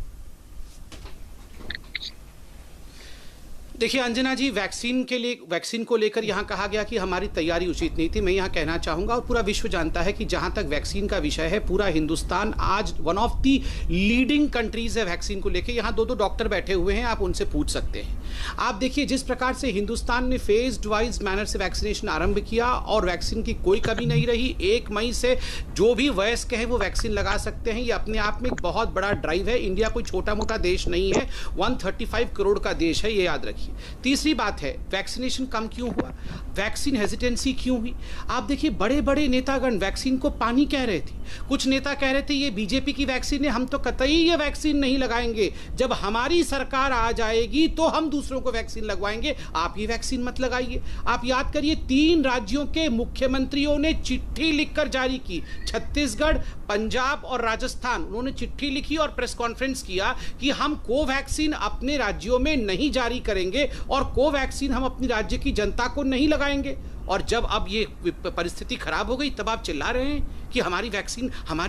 Speaker 9: देखिए अंजना जी, वैक्सीन को लेकर यहाँ कहा गया कि हमारी तैयारी उचित नहीं थी। मैं यहाँ कहना चाहूँगा और पूरा विश्व जानता है कि जहाँ तक वैक्सीन का विषय है, पूरा हिंदुस्तान आज one of the leading countries है वैक्सीन को लेकर। यहाँ दो डॉक्टर बैठे हुए हैं, आप उनसे पूछ सकते हैं। आप देखिए जिस प्रकार से हिंदुस्तान ने फेज्ड वाइज मैनर से वैक्सीनेशन आरंभ किया और वैक्सीन की कोई कमी नहीं रही। 1 मई से जो भी वयस्क है वो वैक्सीन लगा सकते हैं। ये अपने आप में एक बहुत बड़ा ड्राइव है। इंडिया कोई छोटा मोटा देश नहीं है, 135 करोड़ का देश है, ये याद रखिए। तीसरी बात है, वैक्सीनेशन कम क्यों हुआ, वैक्सीन हेजिटेंसी क्यों हुई। आप देखिए बड़े बड़े नेतागण वैक्सीन को पानी कह रहे थे। कुछ नेता कह रहे थे ये बीजेपी की वैक्सीन है, हम तो कतई ये वैक्सीन नहीं लगाएंगे, जब हमारी सरकार आ जाएगी तो हम दूसरों को वैक्सीन लगवाएंगे, आप ही वैक्सीन मत लगाइए। आप याद करिए 3 राज्यों के मुख्यमंत्रियों ने चिट्ठी लिखकर जारी की, छत्तीसगढ़, पंजाब और राजस्थान। उन्होंने चिट्ठी लिखी और प्रेस कॉन्फ्रेंस किया कि हम कोवैक्सीन अपने राज्यों में नहीं जारी करेंगे और कोवैक्सीन हम अपनी राज्य की जनता को नहीं लगाएंगे। और जब अब ये परिस्थिति खराब हो गई तब आप चिल्ला रहे हैं कि हमारी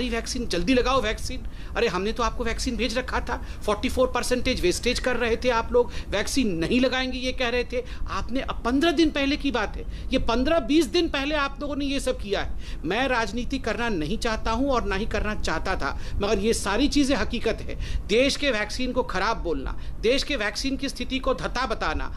Speaker 9: वैक्सीन जल्दी लगाओ वैक्सीन। अरे हमने तो आपको वैक्सीन भेज रखा था। 44% वेस्टेज कर रहे थे आप लोग, वैक्सीन नहीं लगाएंगे ये कह रहे थे। आपने अब 15 दिन पहले की बात है, ये 15-20 दिन पहले आप लोगों ने ये सब किया है। मैं राजनीति करना नहीं चाहता हूं और ना ही करना चाहता था, मगर ये सारी चीजें हकीकत है। देश के वैक्सीन को खराब बोलना, देश के वैक्सीन की स्थिति को धता बताना।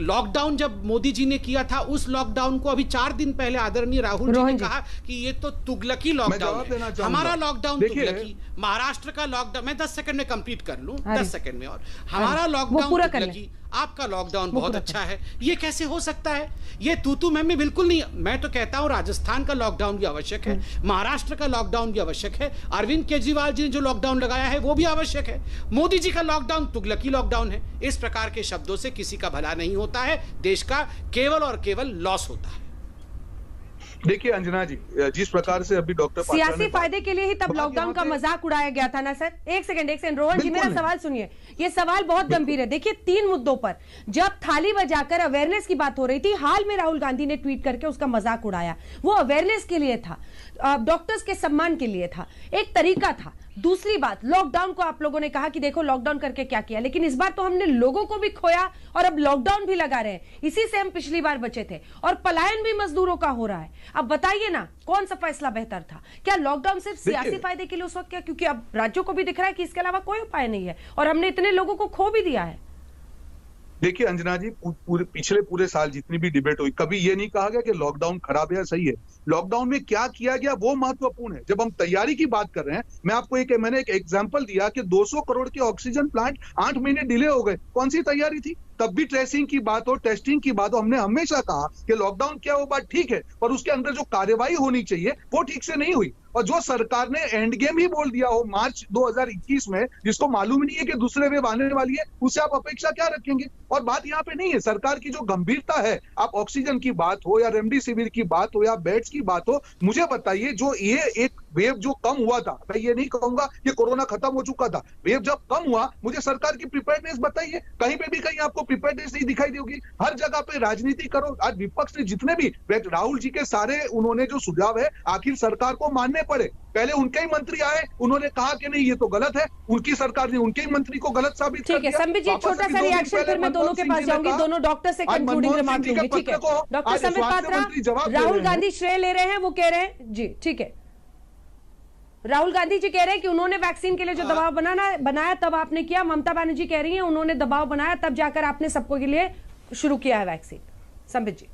Speaker 9: लॉकडाउन जब मोदी जी ने किया था, उस लॉकडाउन को अभी 4 दिन पहले आदरणीय राहुल जी ने कहा कि ये तो तुगलकी लॉकडाउन है। हमारा लॉकडाउन तुगलकी, महाराष्ट्र का लॉकडाउन, मैं 10 सेकंड में कंप्लीट कर लूं, 10 सेकंड में, और हमारा लॉकडाउन तुगलकी, आपका लॉकडाउन बहुत अच्छा है। ये कैसे हो सकता है? ये तू मैं बिल्कुल नहीं। मैं तो कहता हूं राजस्थान का लॉकडाउन भी आवश्यक है, महाराष्ट्र का लॉकडाउन भी आवश्यक है, अरविंद केजरीवाल जी ने जो लॉकडाउन लगाया है वो भी आवश्यक है। मोदी जी का लॉकडाउन तुगलकी लॉकडाउन है। इस प्रकार के शब्दों से किसी का भला नहीं होता है, देश का केवल और केवल लॉस होता है।
Speaker 12: देखिए अंजना जी, जिस प्रकार से अभी डॉक्टर
Speaker 1: सियासी फायदे के लिए ही तब लॉकडाउन का मजाक उड़ाया गया था ना सर। एक सेकंड रोहन जी, मेरा सवाल सुनिए। ये सवाल बहुत गंभीर है। देखिए 3 मुद्दों पर जब थाली बजाकर अवेयरनेस की बात हो रही थी, हाल में राहुल गांधी ने ट्वीट करके उसका मजाक उड़ाया। वो अवेयरनेस के लिए था, डॉक्टर्स के सम्मान के लिए था, एक तरीका था। दूसरी बात, लॉकडाउन को आप लोगों ने कहा कि देखो लॉकडाउन करके क्या किया, लेकिन इस बार तो हमने लोगों को भी खोया और अब लॉकडाउन भी लगा रहे हैं। इसी से हम पिछली बार बचे थे और पलायन भी मजदूरों का हो रहा है। अब बताइए ना कौन सा फैसला बेहतर था? क्या लॉकडाउन सिर्फ सियासी फायदे के लिए उस वक्त, क्या क्योंकि अब राज्यों को भी दिख रहा है कि इसके अलावा कोई उपाय नहीं है और हमने इतने लोगों को खो भी दिया है।
Speaker 12: देखिए अंजना जी, पिछले पूरे साल जितनी भी डिबेट हुई, कभी ये नहीं कहा गया कि लॉकडाउन खराब है या सही है। लॉकडाउन में क्या किया गया वो महत्वपूर्ण है। जब हम तैयारी की बात कर रहे हैं, मैंने एक एग्जांपल दिया कि 200 करोड़ के ऑक्सीजन प्लांट 8 महीने डिले हो गए। कौन सी तैयारी थी? तब भी ट्रेसिंग की बात हो, टेस्टिंग की बात हो, हमने हमेशा कहा कि लॉकडाउन क्या वो बात ठीक है, पर उसके अंदर जो कार्यवाही होनी चाहिए वो ठीक से नहीं हुई। और जो सरकार ने एंड गेम ही बोल दिया हो मार्च 2021 में, जिसको मालूम नहीं है कि दूसरे वेव आने वाली है, उससे आप अपेक्षा क्या रखेंगे? और बात यहाँ पे नहीं है, सरकार की जो गंभीरता है, आप ऑक्सीजन की बात हो या रेमडेसिविर की बात हो या बेड्स की बात हो, मुझे बताइए जो ये एक वेव जो कम हुआ था, मैं ये नहीं कहूंगा कि कोरोना खत्म हो चुका था, वेव जब कम हुआ, मुझे सरकार की प्रिपेयर्डनेस बताइए। कहीं पे भी कहीं आपको प्रिपेयर्डनेस नहीं दिखाई देगी। हर जगह पे राजनीति करो। आज विपक्ष ने जितने भी, राहुल जी के सारे उन्होंने जो सुझाव है, आखिर सरकार को मानने पड़े। पहले उनके ही मंत्री आए, उन्होंने कहा कि नहीं ये तो गलत है, उनकी सरकार ने उनके ही मंत्री को गलत साबित कर दिया।
Speaker 1: ठीक है संबित जी, छोटा सा रिएक्शन फिर मैं दोनों के पास जाऊंगी, दोनों डॉक्टर से कंक्लूडिंग रिमार्क लूंगी। ठीक है डॉक्टर संबित पात्रा, राहुल गांधी श्रेय ले रहे हैं, वो कह रहे हैं जी, ठीक है, राहुल गांधी जी कह रहे हैं कि उन्होंने वैक्सीन के लिए जो दबाव बनाया तब आपने किया। ममता बनर्जी कह रही हैं उन्होंने दबाव बनाया तब जाकर आपने सबको के लिए शुरू किया है वैक्सीन। संबित जी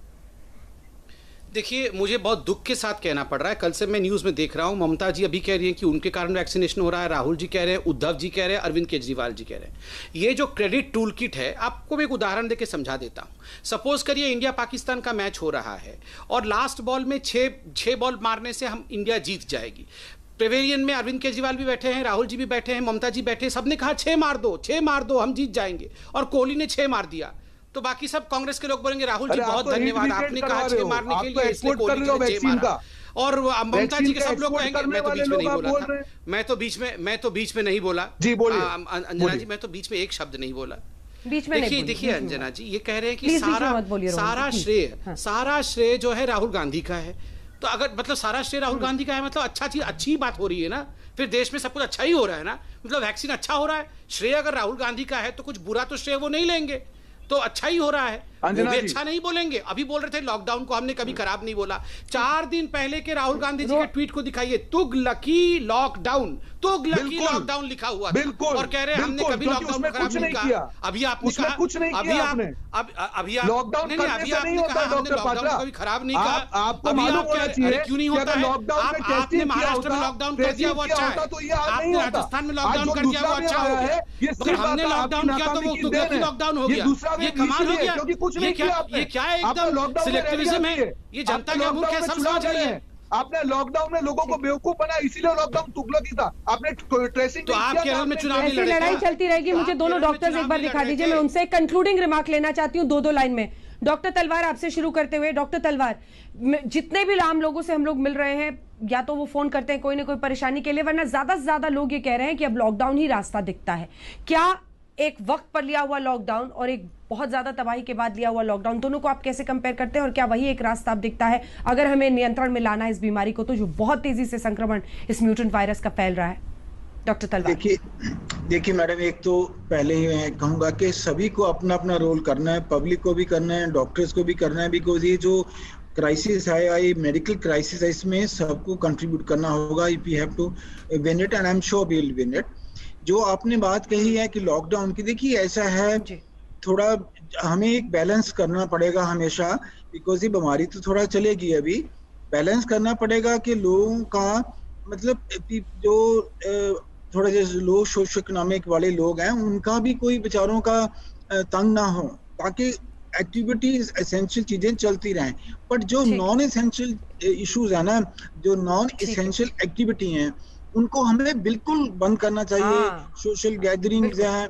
Speaker 9: देखिए, मुझे बहुत दुख के साथ कहना पड़ रहा है, कल से मैं न्यूज़ में देख रहा हूं, ममता जी अभी कह रही हैं कि उनके कारण वैक्सीनेशन हो रहा है, राहुल जी कह रहे हैं, उद्धव जी कह रहे हैं, अरविंद केजरीवाल जी कह रहे हैं। ये जो क्रेडिट टूल किट है, आपको मैं एक उदाहरण देके समझा देता हूं। सपोज करिए इंडिया पाकिस्तान का मैच हो रहा है और लास्ट बॉल में 6 बॉल मारने से हम इंडिया जीत जाएगी। पेवेलियन में अरविंद केजरीवाल भी बैठे हैं, राहुल जी भी बैठे हैं, ममता जी बैठे हैं, सबने कहा 6 मार दो हम जीत जाएंगे, और कोहली ने 6 मार दिया। तो बाकी सब कांग्रेस के लोग बोलेंगे राहुल जी बहुत धन्यवाद, आपने कहा 6 मारने के लिए, इसलिए कोहली ने 6 मारा। और ममता जी के सब लोग कहेंगे मैं तो बीच में नहीं बोला था, मैं तो बीच में नहीं बोला जी, बोलिए अंजना जी, मैं तो बीच में एक शब्द नहीं बोला। देखिए अंजना जी, ये कह रहे हैं कि सारा श्रेय जो है राहुल गांधी का है। तो अगर मतलब सारा श्रेय राहुल गांधी का है, मतलब अच्छी बात हो रही है ना, फिर देश में सब कुछ अच्छा ही हो रहा है ना, मतलब वैक्सीन अच्छा हो रहा है। श्रेय अगर राहुल गांधी का है तो कुछ बुरा तो श्रेय वो नहीं लेंगे। तो अच्छा ही हो रहा है, वो
Speaker 12: अंजना
Speaker 9: भी
Speaker 12: जी।
Speaker 9: अच्छा नहीं बोलेंगे। अभी बोल रहे थे लॉकडाउन को हमने कभी खराब नहीं बोला। 4 दिन पहले के राहुल गांधी जी के ट्वीट को दिखाइए, तुगलकी लॉकडाउन, तुगलकी
Speaker 12: बिल्कुल।
Speaker 9: लॉकडाउन लिखा हुआ था।
Speaker 12: बिल्कुल।
Speaker 9: और कह रहे हैं हमने
Speaker 12: बिल्कुल,
Speaker 9: कभी
Speaker 12: क्योंकि
Speaker 9: लॉकडाउन
Speaker 12: उसमें
Speaker 9: को खराब
Speaker 12: कुछ
Speaker 9: नहीं
Speaker 12: नहीं किया।
Speaker 9: कहा। अभी आपने
Speaker 12: उसमें
Speaker 9: कहा,
Speaker 12: कुछ नहीं
Speaker 9: अभी
Speaker 12: किया
Speaker 9: आप
Speaker 12: आपने।
Speaker 9: अभी आप
Speaker 12: लॉकडाउन
Speaker 9: नहीं, नहीं,
Speaker 12: करने
Speaker 9: अभी
Speaker 12: से
Speaker 9: आपने
Speaker 12: नहीं होता
Speaker 9: कहा हमने
Speaker 12: डॉक्टर
Speaker 9: लॉकडाउन
Speaker 12: पात्रा।
Speaker 9: को कभी खराब नहीं कहा।
Speaker 12: आपको
Speaker 9: अभी
Speaker 12: मालूम
Speaker 9: आप
Speaker 12: होना
Speaker 9: कह रहे-
Speaker 12: चाहिए
Speaker 9: अरे क्यों नहीं
Speaker 12: कि
Speaker 9: होता
Speaker 12: अगर
Speaker 9: है?
Speaker 12: लॉकडाउन में
Speaker 9: आपने
Speaker 12: टेस्टिंग किया
Speaker 9: महाराष्ट्र में
Speaker 12: होता,
Speaker 9: लॉकडाउन कर दिया,
Speaker 12: टेस्टिंग
Speaker 9: वो
Speaker 12: किया
Speaker 9: अच्छा
Speaker 12: होता
Speaker 9: है।
Speaker 12: तो ये हाल
Speaker 9: आपने
Speaker 12: नहीं होता।
Speaker 9: राजस्थान में
Speaker 12: आज
Speaker 9: लॉकडाउन
Speaker 12: जो
Speaker 9: कर दिया, वो
Speaker 12: दूसरा
Speaker 9: अच्छा
Speaker 12: वेव
Speaker 9: हो
Speaker 12: आया
Speaker 9: गया।
Speaker 12: है, ये
Speaker 9: मगर
Speaker 12: सिर्फ
Speaker 9: हमने
Speaker 12: आपकी
Speaker 9: लॉकडाउन किया तो
Speaker 12: नाकामी
Speaker 9: वो
Speaker 12: की
Speaker 9: तुगलकी
Speaker 12: देन है।
Speaker 9: लॉकडाउन हो
Speaker 12: ये
Speaker 9: गया।
Speaker 12: दूसरा
Speaker 9: ये
Speaker 12: वेव
Speaker 9: कमाल हो
Speaker 12: इसीलिए,
Speaker 9: गया।
Speaker 12: क्योंकि कुछ
Speaker 9: ये
Speaker 12: नहीं
Speaker 9: क्या
Speaker 12: किया आपने।
Speaker 9: ये क्या है?
Speaker 12: आपने
Speaker 9: एकदम
Speaker 12: लॉकडाउन में
Speaker 9: सिलेक्टिविज्म है।
Speaker 12: रेडियो
Speaker 9: ये जनता
Speaker 12: आपने
Speaker 9: के मुख है,
Speaker 12: लॉकडाउन
Speaker 9: सब
Speaker 12: में
Speaker 9: समझ
Speaker 12: चुनाव
Speaker 9: रही
Speaker 12: लड़े
Speaker 9: है।
Speaker 12: हैं। आपने लॉकडाउन में लोगों को बेवकूफ बनाया, इसीलिए लॉकडाउन तुगलकी था। आपने ट्रेसिंग
Speaker 9: तो आप केरल में चुनाव नहीं
Speaker 1: ऐसी
Speaker 9: लड़े
Speaker 1: लड़ाई
Speaker 9: क्या?
Speaker 1: चलती रहेगी। मुझे
Speaker 9: आप
Speaker 1: दोनों
Speaker 9: केरल में
Speaker 1: डॉक्टर्स
Speaker 9: चुनाव
Speaker 1: एक बार
Speaker 9: नहीं
Speaker 1: दिखा
Speaker 9: लड़
Speaker 1: दीजिए,
Speaker 9: रहे
Speaker 1: मैं
Speaker 9: थे।
Speaker 1: उनसे कंक्लूडिंग रिमार्क लेना चाहती हूँ 2-2 लाइन में। डॉक्टर तलवार, आपसे शुरू करते हुए, डॉक्टर तलवार, जितने भी आम लोगों से हम लोग मिल रहे हैं, या तो वो फोन करते हैं कोई ना कोई परेशानी के लिए, वरना ज्यादा से ज्यादा लोग ये कह रहे हैं कि अब लॉकडाउन ही रास्ता दिखता है। क्या एक वक्त पर लिया हुआ लॉकडाउन और एक बहुत ज्यादा तबाही के बाद लिया हुआ लॉकडाउन, दोनों को आप कैसे कंपेयर करते हैं, और क्या वही एक रास्ता अब दिखता है अगर हमें नियंत्रण में लाना है इस बीमारी को, तो जो बहुत तेजी से संक्रमण इस म्यूटेंट वायरस का फैल रहा है? डॉक्टर तलवार।
Speaker 11: देखिए मैडम, एक तो पहले ही मैं कहूंगा कि सभी को अपना अपना रोल करना है, पब्लिक को भी करना है, डॉक्टर्स को भी करना है, बिकॉज ये जो क्राइसिस है, ये मेडिकल क्राइसिस है, इसमें सबको कंट्रीब्यूट करना होगा। If you have to win it, and I am sure we will win it. जो आपने बात कही है कि लॉकडाउन की, देखिए ऐसा है, थोड़ा हमें एक बैलेंस करना पड़ेगा हमेशा, बिकॉज ये बीमारी तो थोड़ा चलेगी, अभी बैलेंस करना पड़ेगा कि लोगों का मतलब जो थोड़ा जैसे लो सोशो इकोनॉमिक वाले लोग हैं, उनका भी कोई बेचारों का तंग ना हो, ताकि एक्टिविटीज एसेंशियल चीजें चलती रहें। बट जो नॉन एसेंशियल इश्यूज है ना, जो नॉन एसेंशियल एक्टिविटी हैं, उनको हमें बिल्कुल बंद करना चाहिए। सोशल गैदरिंग्स हैं,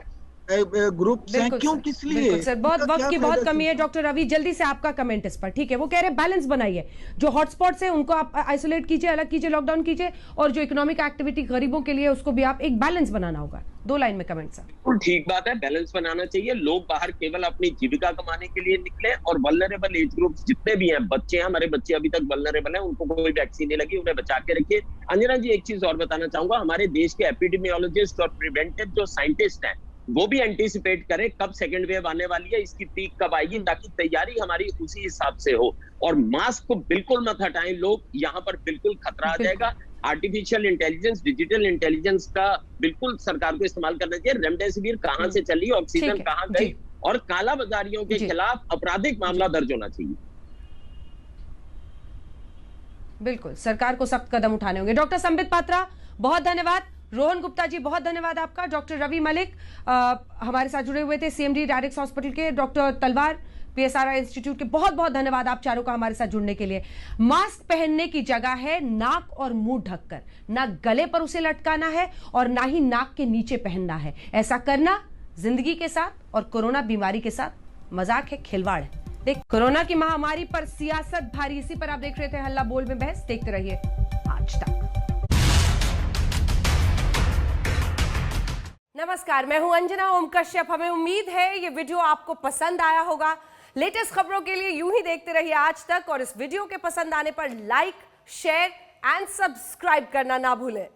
Speaker 11: ग्रुप्स हैं, क्यों, किस लिए?
Speaker 1: सर, बहुत वक्त की बहुत कमी है। डॉक्टर रवि, जल्दी से आपका कमेंट इस पर। ठीक है, वो कह रहे हैं बैलेंस बनाइए, जो हॉटस्पॉट्स है उनको आप आइसोलेट कीजिए, अलग कीजिए, लॉकडाउन कीजिए, और जो इकोनॉमिक एक्टिविटी गरीबों के लिए उसको भी आप एक बैलेंस बनाना होगा। 2 लाइन में कमेंट सर।
Speaker 10: बिल्कुल ठीक बात है, बैलेंस बनाना चाहिए। लोग बाहर केवल अपनी जीविका कमाने के लिए निकले, और वल्नरेबल एज ग्रुप्स जितने भी हैं, बच्चे हैं, हमारे बच्चे अभी तक वल्नरेबल हैं, उनको कोई वैक्सीन नहीं लगी, उन्हें बचा के रखिए। अंजना जी, एक चीज और बताना चाहूंगा, हमारे देश के एपिडेमियोलॉजिस्ट और प्रिवेंटिव जो साइंटिस्ट हैं, वो भी एंटीसिपेट करें कब सेकेंड वेव आने वाली है, इसकी पीक कब आएगी, ताकि तैयारी हमारी उसी हिसाब से हो। और मास्क को बिल्कुल मत हटाएं लोग, यहाँ पर बिल्कुल खतरा आ जाएगा। आर्टिफिशियल इंटेलिजेंस, डिजिटल इंटेलिजेंस का बिल्कुल सरकार को इस्तेमाल करना चाहिए। रेमडेसिविर कहां से चली, ऑक्सीजन कहां गई, और काला बाजारियों के खिलाफ आपराधिक मामला दर्ज होना चाहिए।
Speaker 1: बिल्कुल, सरकार को सख्त कदम उठाने होंगे। डॉक्टर संबित पात्रा, बहुत धन्यवाद। रोहन गुप्ता जी, बहुत धन्यवाद आपका। डॉक्टर रवि मलिक हमारे साथ जुड़े हुए थे, सीएमडी डायरेक्ट हॉस्पिटल के। डॉक्टर तलवार, पीएसआरआई इंस्टीट्यूट के, बहुत बहुत धन्यवाद आप चारों का हमारे साथ जुड़ने के लिए। मास्क पहनने की जगह है नाक और मुंह ढककर, ना गले पर उसे लटकाना है और ना ही नाक के नीचे पहनना है। ऐसा करना जिंदगी के साथ और कोरोना बीमारी के साथ मजाक है, खिलवाड़ है। देख, कोरोना की महामारी पर सियासत भारी, इसी पर आप देख रहे थे हल्ला बोल में बहस। देखते रहिए आज तक। नमस्कार, मैं हूं अंजना ओम कश्यप। हमें उम्मीद है ये वीडियो आपको पसंद आया होगा। लेटेस्ट खबरों के लिए यूं ही देखते रहिए आज तक, और इस वीडियो के पसंद आने पर लाइक, शेयर एंड सब्सक्राइब करना ना भूलें।